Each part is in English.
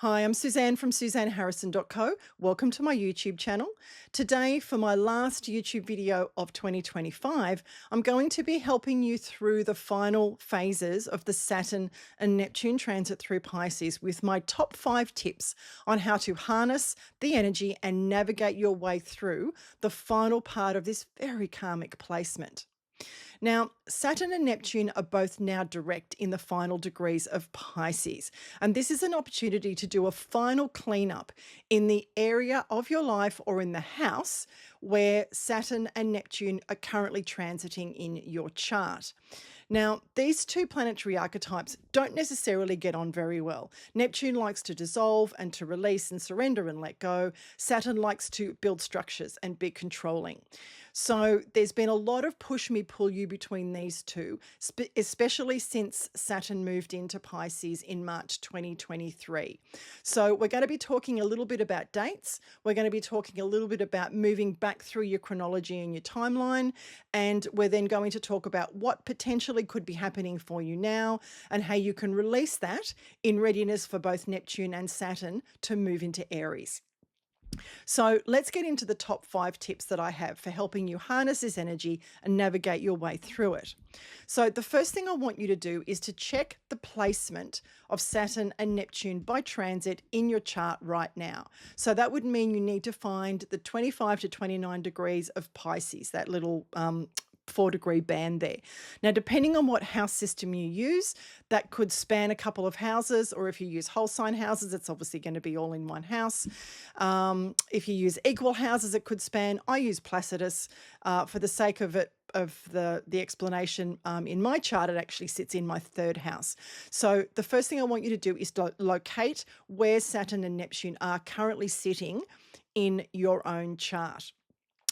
Hi, I'm Suzanne from SuzanneHarrison.co. Welcome to my YouTube channel. Today, for my last YouTube video of 2025, I'm going to be helping you through the final phases of the Saturn and Neptune transit through Pisces with my top 5 tips on how to harness the energy and navigate your way through the final part of this very karmic placement. Now, Saturn and Neptune are both now direct in the final degrees of Pisces, and this is an opportunity to do a final cleanup in the area of your life or in the house where Saturn and Neptune are currently transiting in your chart. Now, these two planetary archetypes don't necessarily get on very well. Neptune likes to dissolve and to release and surrender and let go. Saturn likes to build structures and be controlling. So there's been a lot of push me, pull you between these two, especially since Saturn moved into Pisces in March 2023. So we're going to be talking a little bit about dates. We're going to be talking a little bit about moving back through your chronology and your timeline. And we're then going to talk about what potentially could be happening for you now and how you can release that in readiness for both Neptune and Saturn to move into Aries. So let's get into the top 5 tips that I have for helping you harness this energy and navigate your way through it. So the first thing I want you to do is to check the placement of Saturn and Neptune by transit in your chart right now. So that would mean you need to find the 25 to 29 degrees of Pisces, that little 4-degree band there. Now, depending on what house system you use, that could span a couple of houses, or if you use whole sign houses, it's obviously going to be all in one house. If you use equal houses, it could span. I use Placidus for the sake of it. Of the explanation in my chart, it actually sits in my 3rd house. So the first thing I want you to do is to locate where Saturn and Neptune are currently sitting in your own chart.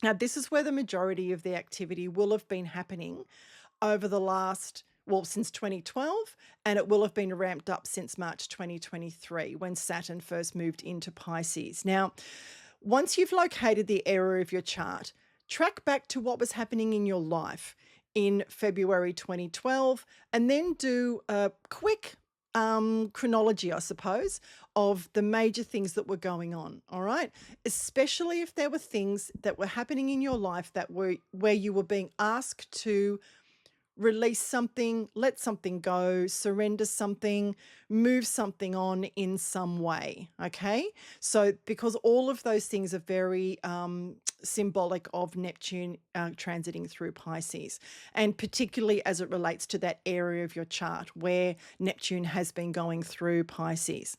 Now, this is where the majority of the activity will have been happening over the last, since 2012, and it will have been ramped up since March 2023 when Saturn first moved into Pisces. Now, once you've located the area of your chart, track back to what was happening in your life in February 2012, and then do a quick chronology, I suppose, of the major things that were going on. All right. Especially if there were things that were happening in your life that were where you were being asked to release something, let something go, surrender something, move something on in some way. Okay. So, because all of those things are very symbolic of Neptune transiting through Pisces, and particularly as it relates to that area of your chart where Neptune has been going through Pisces.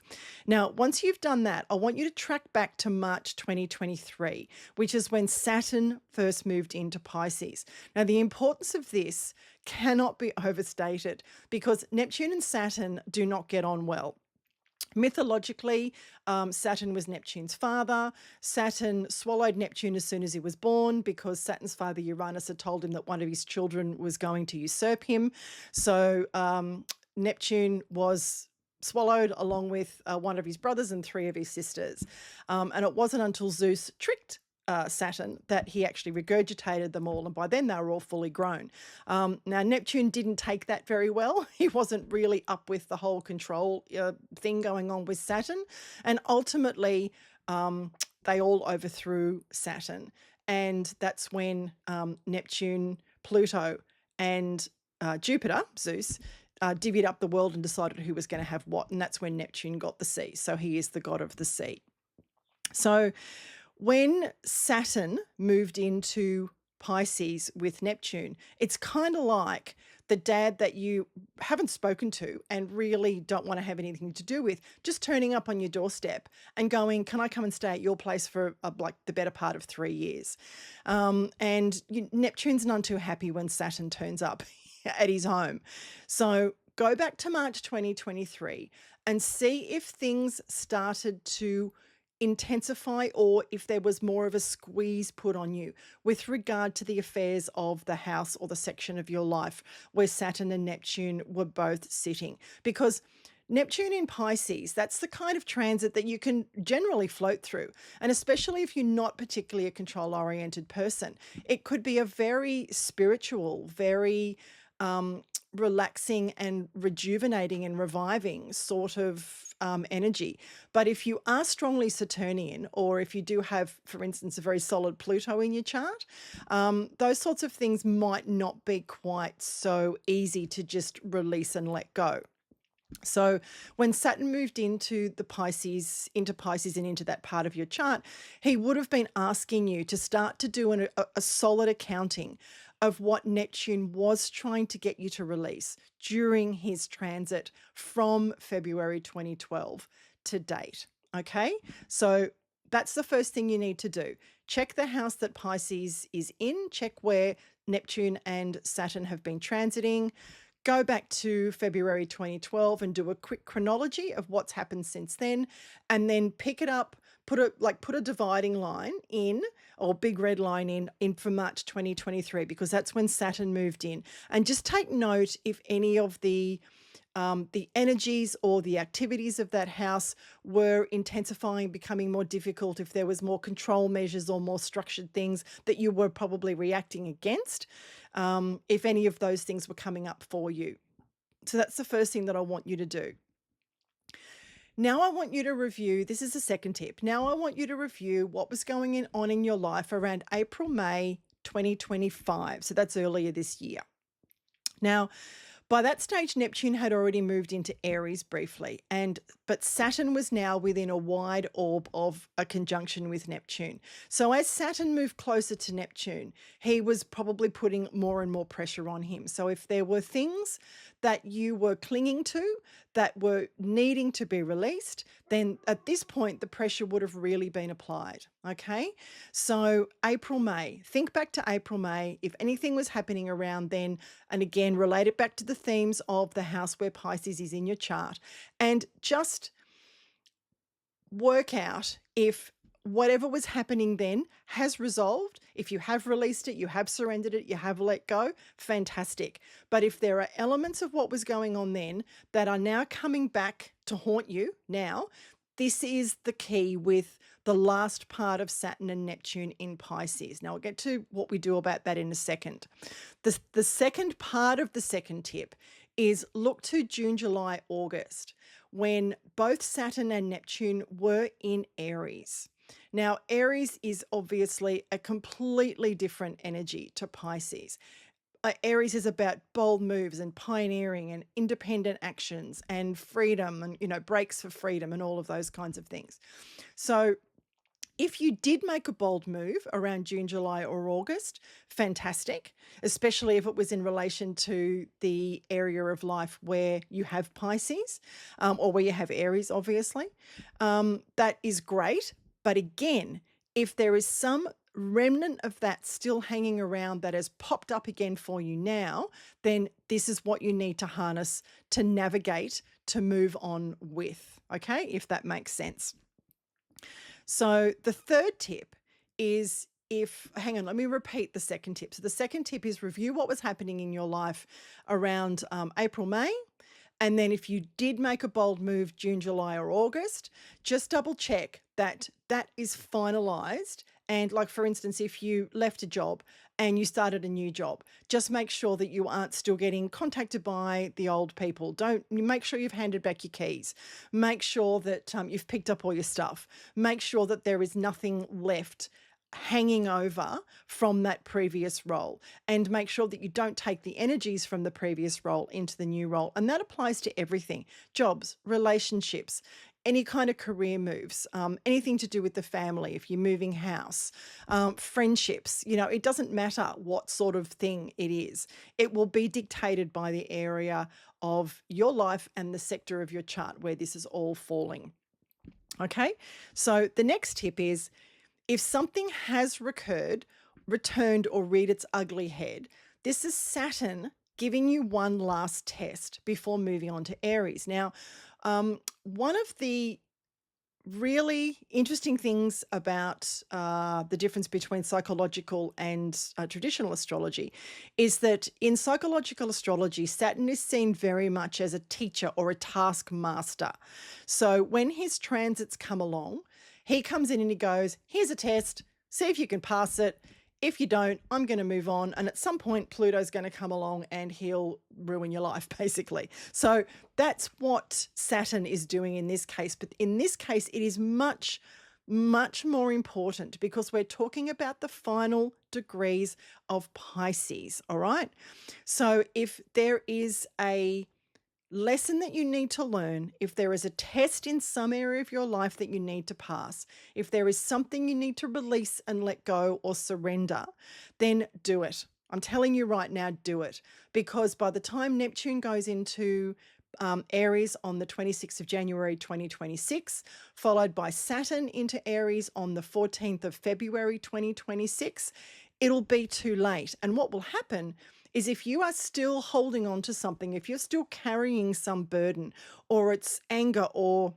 Now, once you've done that, I want you to track back to March 2023, which is when Saturn first moved into Pisces. Now, the importance of this cannot be overstated because Neptune and Saturn do not get on well. Mythologically, Saturn was Neptune's father. Saturn swallowed Neptune as soon as he was born because Saturn's father Uranus had told him that one of his children was going to usurp him. So Neptune was swallowed along with one of his brothers and 3 of his sisters. And it wasn't until Zeus tricked Saturn that he actually regurgitated them all, and by then they were all fully grown. Now, Neptune didn't take that very well. He wasn't really up with the whole control thing going on with Saturn, and ultimately they all overthrew Saturn, and that's when Neptune, Pluto, and Jupiter, Zeus, divvied up the world and decided who was going to have what, and that's when Neptune got the sea. So he is the god of the sea. So when Saturn moved into Pisces with Neptune, it's kind of like the dad that you haven't spoken to and really don't want to have anything to do with, just turning up on your doorstep and going, "Can I come and stay at your place for like the better part of 3 years?" Neptune's none too happy when Saturn turns up at his home. So go back to March 2023 and see if things started to intensify or if there was more of a squeeze put on you with regard to the affairs of the house or the section of your life where Saturn and Neptune were both sitting. Because Neptune in Pisces, that's the kind of transit that you can generally float through. And especially if you're not particularly a control-oriented person, it could be a very spiritual, very relaxing and rejuvenating and reviving sort of energy. But if you are strongly Saturnian, or if you do have, for instance, a very solid Pluto in your chart, those sorts of things might not be quite so easy to just release and let go. So when Saturn moved into Pisces and into that part of your chart, he would have been asking you to start to do a solid accounting of what Neptune was trying to get you to release during his transit from February 2012 to date. Okay, so that's the first thing you need to do. Check the house that Pisces is in, check where Neptune and Saturn have been transiting. Go back to February 2012 and do a quick chronology of what's happened since then, and then pick it up, put a dividing line in, or big red line in for March 2023, because that's when Saturn moved in. And just take note if any of the energies or the activities of that house were intensifying, becoming more difficult, if there was more control measures or more structured things that you were probably reacting against, if any of those things were coming up for you. So that's the first thing that I want you to do. Now I want you to review, this is the second tip. Now I want you to review what was going on in your life around April, May 2025. So that's earlier this year. Now, by that stage, Neptune had already moved into Aries briefly, but Saturn was now within a wide orb of a conjunction with Neptune. So as Saturn moved closer to Neptune, he was probably putting more and more pressure on him. So if there were things that you were clinging to that were needing to be released, then at this point, the pressure would have really been applied. Okay, so April, May, think back to April, May, if anything was happening around then, and again, relate it back to the themes of the house where Pisces is in your chart, and just work out if whatever was happening then has resolved. If you have released it, you have surrendered it, you have let go, fantastic. But if there are elements of what was going on then that are now coming back to haunt you now, this is the key with the last part of Saturn and Neptune in Pisces. Now, I'll get to what we do about that in a second. The second part of the second tip is look to June, July, August, when both Saturn and Neptune were in Aries. Now, Aries is obviously a completely different energy to Pisces. Aries is about bold moves and pioneering and independent actions and freedom and, breaks for freedom and all of those kinds of things. So if you did make a bold move around June, July, or August, fantastic, especially if it was in relation to the area of life where you have Pisces, or where you have Aries, obviously. That is great. But again, if there is some remnant of that still hanging around that has popped up again for you now, then this is what you need to harness to navigate, to move on with, okay, if that makes sense. So the third tip is hang on, let me repeat the second tip. So the second tip is review what was happening in your life around April, May. And then if you did make a bold move June, July, or August, just double check that that is finalized. And like, for instance, if you left a job and you started a new job, just make sure that you aren't still getting contacted by the old people. Make sure you've handed back your keys. Make sure that you've picked up all your stuff. Make sure that there is nothing left hanging over from that previous role, and make sure that you don't take the energies from the previous role into the new role. And that applies to everything: jobs, relationships, any kind of career moves, anything to do with the family, if you're moving house, friendships, it doesn't matter what sort of thing it is. It will be dictated by the area of your life and the sector of your chart where this is all falling. Okay, so the next tip is, if something has returned, or reared its ugly head, this is Saturn giving you one last test before moving on to Aries. Now, one of the really interesting things about the difference between psychological and traditional astrology is that in psychological astrology, Saturn is seen very much as a teacher or a taskmaster. So when his transits come along, he comes in and he goes, here's a test, see if you can pass it. If you don't, I'm going to move on. And at some point, Pluto's going to come along and he'll ruin your life, basically. So that's what Saturn is doing in this case. But in this case, it is much, much more important because we're talking about the final degrees of Pisces. All right. So if there is a lesson that you need to learn, if there is a test in some area of your life that you need to pass, if there is something you need to release and let go or surrender, then do it. I'm telling you right now, do it. Because by the time Neptune goes into Aries on the 26th of January 2026, followed by Saturn into Aries on the 14th of February 2026, it'll be too late. And what will happen is if you are still holding on to something, if you're still carrying some burden, or it's anger or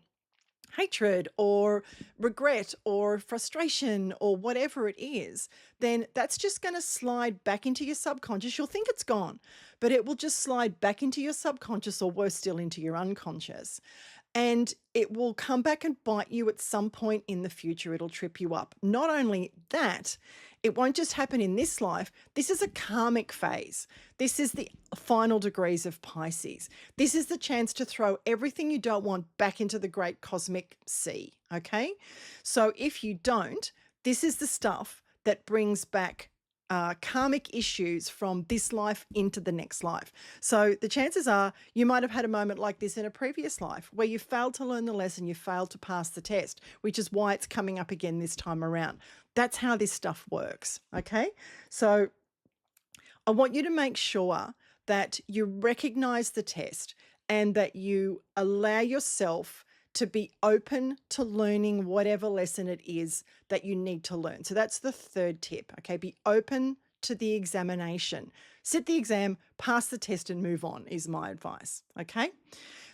hatred or regret or frustration or whatever it is, then that's just going to slide back into your subconscious. You'll think it's gone, but it will just slide back into your subconscious, or worse still, into your unconscious. And it will come back and bite you at some point in the future. It'll trip you up. Not only that, it won't just happen in this life. This is a karmic phase. This is the final degrees of Pisces. This is the chance to throw everything you don't want back into the great cosmic sea, okay? So if you don't, this is the stuff that brings back karmic issues from this life into the next life. So the chances are you might have had a moment like this in a previous life where you failed to learn the lesson, you failed to pass the test, which is why it's coming up again this time around. That's how this stuff works, okay? So I want you to make sure that you recognize the test and that you allow yourself to be open to learning whatever lesson it is that you need to learn. So that's the third tip, okay? Be open to the examination. Sit the exam, pass the test, and move on is my advice, okay?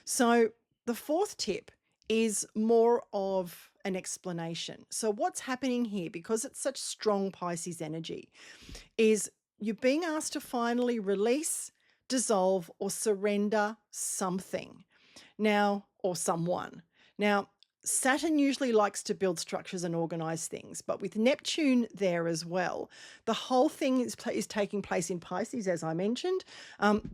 So the fourth tip is more of an explanation. So what's happening here, because it's such strong Pisces energy, is you're being asked to finally release, dissolve, or surrender something. Now, or someone. Now, Saturn usually likes to build structures and organize things, but with Neptune there as well, the whole thing is taking place in Pisces, as I mentioned.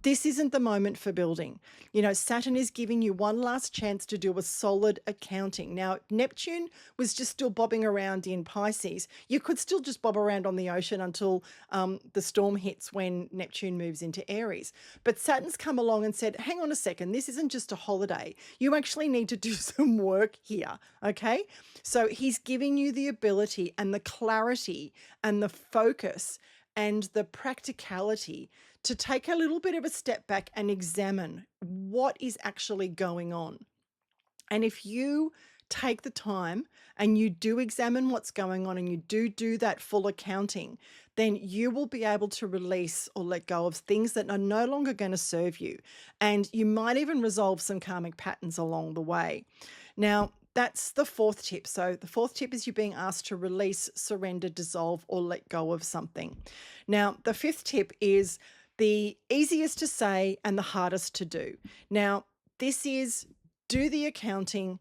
This isn't the moment for building. You know, Saturn is giving you one last chance to do a solid accounting. Now, Neptune was just still bobbing around in Pisces. You could still just bob around on the ocean until the storm hits when Neptune moves into Aries. But Saturn's come along and said, hang on a second, this isn't just a holiday. You actually need to do some work here. Okay, so he's giving you the ability and the clarity and the focus and the practicality to take a little bit of a step back and examine what is actually going on. And if you take the time and you do examine what's going on and you do that full accounting, then you will be able to release or let go of things that are no longer going to serve you. And you might even resolve some karmic patterns along the way. Now, that's the fourth tip. So the fourth tip is you're being asked to release, surrender, dissolve, or let go of something. Now, the fifth tip is the easiest to say and the hardest to do. Now, this is do the accounting,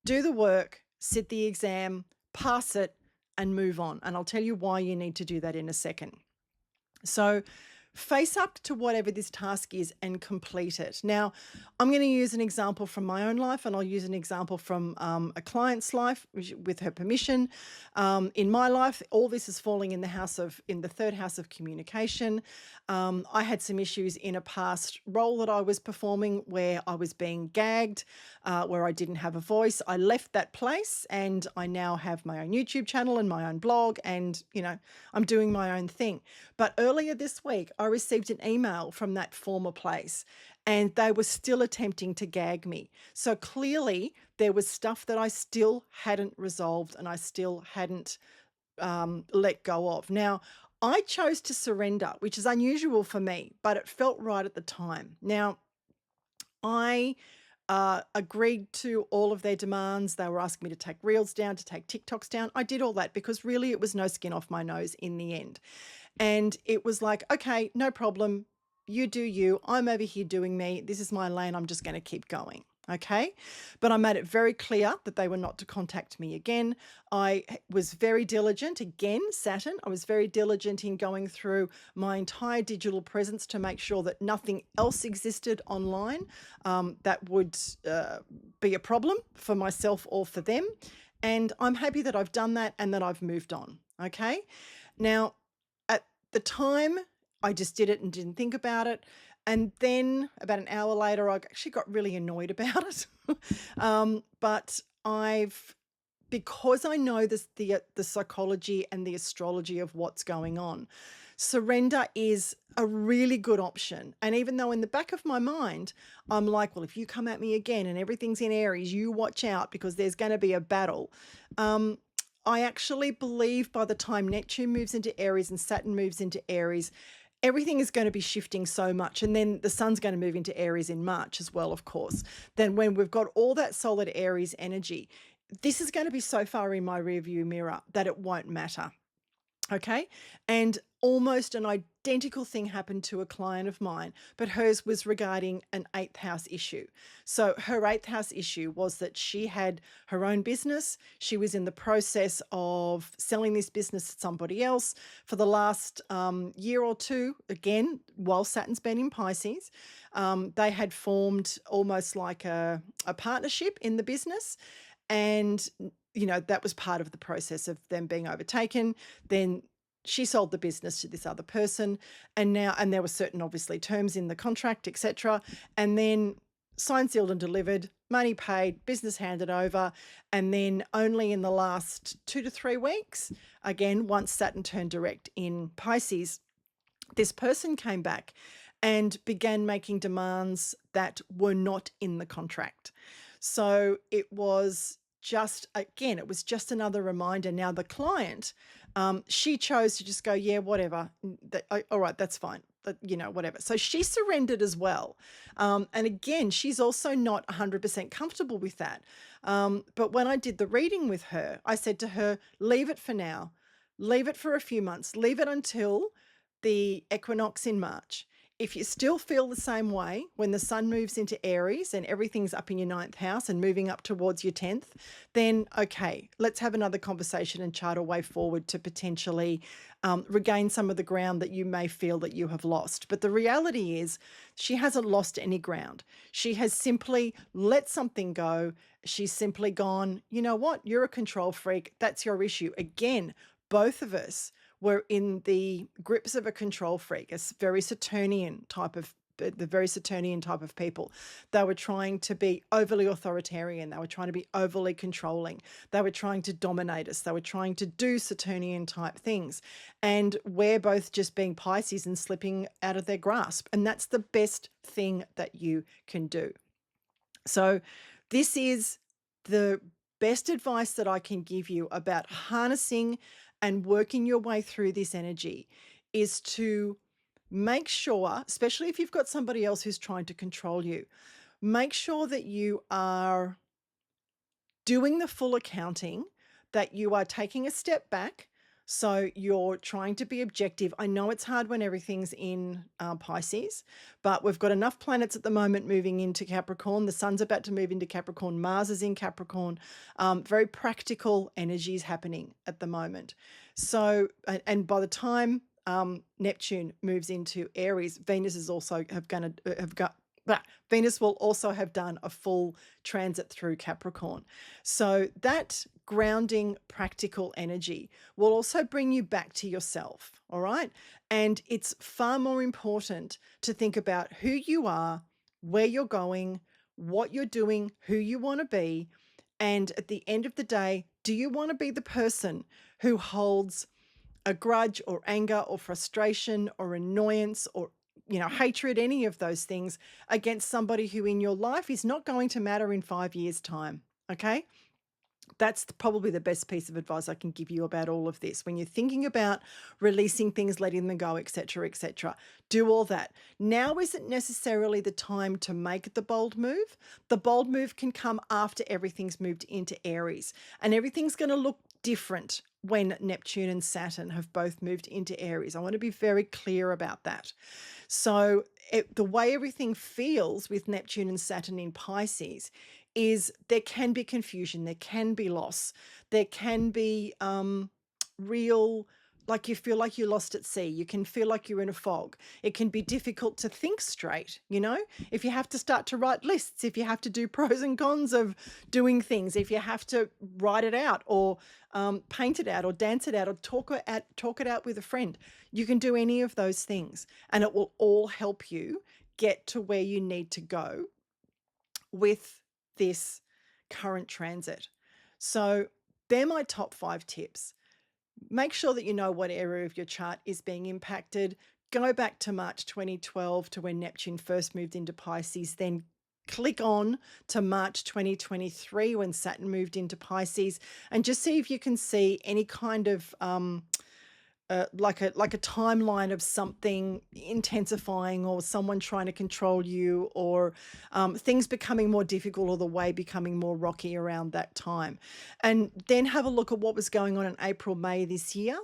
do the work, sit the exam, pass it, and move on. And I'll tell you why you need to do that in a second. So face up to whatever this task is and complete it. Now, I'm going to use an example from my own life, and I'll use an example from a client's life with her permission. In my life, all this is falling in the third house of communication. I had some issues in a past role that I was performing where I was being gagged, where I didn't have a voice. I left that place and I now have my own YouTube channel and my own blog, and, you know, I'm doing my own thing. But earlier this week, I received an email from that former place and they were still attempting to gag me. So clearly there was stuff that I still hadn't resolved and I still hadn't let go of. Now, I chose to surrender, which is unusual for me, but it felt right at the time. Now, I agreed to all of their demands. They were asking me to take reels down, to take TikToks down. I did all that because really it was no skin off my nose in the end. And it was like, okay, no problem. You do you. I'm over here doing me. This is my lane. I'm just going to keep going. Okay. But I made it very clear that they were not to contact me again. I was very diligent, again, Saturn. I was very diligent in going through my entire digital presence to make sure that nothing else existed online that would be a problem for myself or for them. And I'm happy that I've done that and that I've moved on. Okay. Now, at the time, I just did it and didn't think about it. And then about an hour later, I actually got really annoyed about it. But because I know the psychology and the astrology of what's going on, surrender is a really good option. And even though in the back of my mind, I'm like, well, if you come at me again and everything's in Aries, you watch out because there's going to be a battle. I actually believe by the time Neptune moves into Aries and Saturn moves into Aries, everything is going to be shifting so much. And then the sun's going to move into Aries in March as well, of course. Then when we've got all that solid Aries energy, this is going to be so far in my rearview mirror that it won't matter. Okay. And almost an identical thing happened to a client of mine, but hers was regarding an eighth house issue. So her eighth house issue was that she had her own business. She was in the process of selling this business to somebody else for the last year or two, again, while Saturn's been in Pisces. They had formed almost like a partnership in the business. And that was part of the process of them being overtaken. Then she sold the business to this other person, and there were certain, obviously, terms in the contract, etc. And then signed, sealed, and delivered, money paid, business handed over. And then only in the last 2 to 3 weeks, again, once Saturn turned direct in Pisces, this person came back and began making demands that were not in the contract. So it was just another reminder. Now the client, she chose to just go, yeah, whatever. All right, that's fine. Whatever. So she surrendered as well. And again, she's also not 100% comfortable with that. But when I did the reading with her, I said to her, leave it for now. Leave it for a few months. Leave it until the equinox in March. If you still feel the same way when the sun moves into Aries and everything's up in your 9th house and moving up towards your 10th, then okay, let's have another conversation and chart a way forward to potentially regain some of the ground that you may feel that you have lost. But the reality is she hasn't lost any ground. She has simply let something go. She's simply gone, you know what, you're a control freak. That's your issue. Again, both of us were in the grips of a control freak, a very Saturnian type of people. They were trying to be overly authoritarian. They were trying to be overly controlling. They were trying to dominate us. They were trying to do Saturnian type things. And we're both just being Pisces and slipping out of their grasp. And that's the best thing that you can do. So this is the best advice that I can give you about harnessing and working your way through this energy, is to make sure, especially if you've got somebody else who's trying to control you, make sure that you are doing the full accounting, that you are taking a step back. So you're trying to be objective. I know it's hard when everything's in Pisces, but we've got enough planets at the moment moving into Capricorn. The sun's about to move into Capricorn. Mars is in Capricorn. Very practical energies happening at the moment. So, and by the time Neptune moves into Aries, Venus is also Venus will also have done a full transit through Capricorn. So that grounding, practical energy will also bring you back to yourself, all right? And it's far more important to think about who you are, where you're going, what you're doing, who you want to be. And at the end of the day, do you want to be the person who holds a grudge or anger or frustration or annoyance or hatred, any of those things against somebody who in your life is not going to matter in 5 years' time? Okay. That's probably the best piece of advice I can give you about all of this. When you're thinking about releasing things, letting them go, etc., do all that. Now isn't necessarily the time to make the bold move. The bold move can come after everything's moved into Aries, and everything's going to look different when Neptune and Saturn have both moved into Aries. I want to be very clear about that. So the way everything feels with Neptune and Saturn in Pisces is there can be confusion, there can be loss, there can be real, like you feel like you're lost at sea. You can feel like you're in a fog. It can be difficult to think straight, you know, if you have to start to write lists, if you have to do pros and cons of doing things, if you have to write it out or paint it out or dance it out or talk it out with a friend. You can do any of those things and it will all help you get to where you need to go with this current transit. So they're my top 5 tips. Make sure that you know what area of your chart is being impacted. Go back to March 2012 to when Neptune first moved into Pisces, then click on to March 2023 when Saturn moved into Pisces, and just see if you can see any kind of like a timeline of something intensifying or someone trying to control you or things becoming more difficult or the way becoming more rocky around that time. And then have a look at what was going on in April, May this year.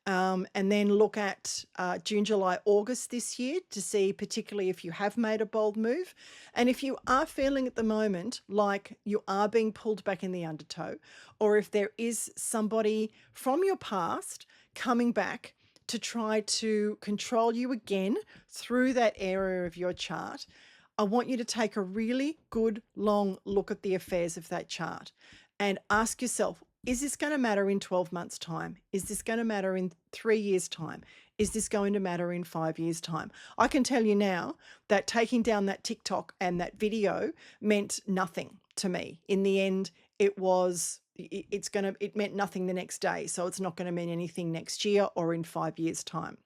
And then look at June, July, August this year to see particularly if you have made a bold move. And if you are feeling at the moment like you are being pulled back in the undertow, or if there is somebody from your past coming back to try to control you again through that area of your chart, I want you to take a really good long look at the affairs of that chart and ask yourself, is this going to matter in 12 months' time? Is this going to matter in 3 years' time? Is this going to matter in 5 years' time? I can tell you now that taking down that TikTok and that video meant nothing to me. In the end, it meant nothing the next day. So it's not going to mean anything next year or in 5 years' time.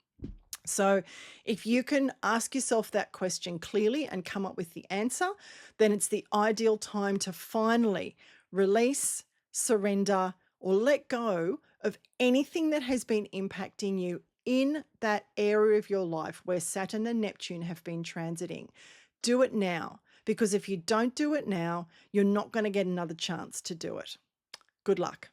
So if you can ask yourself that question clearly and come up with the answer, then it's the ideal time to finally release, surrender, or let go of anything that has been impacting you in that area of your life where Saturn and Neptune have been transiting. Do it now, because if you don't do it now, you're not going to get another chance to do it. Good luck.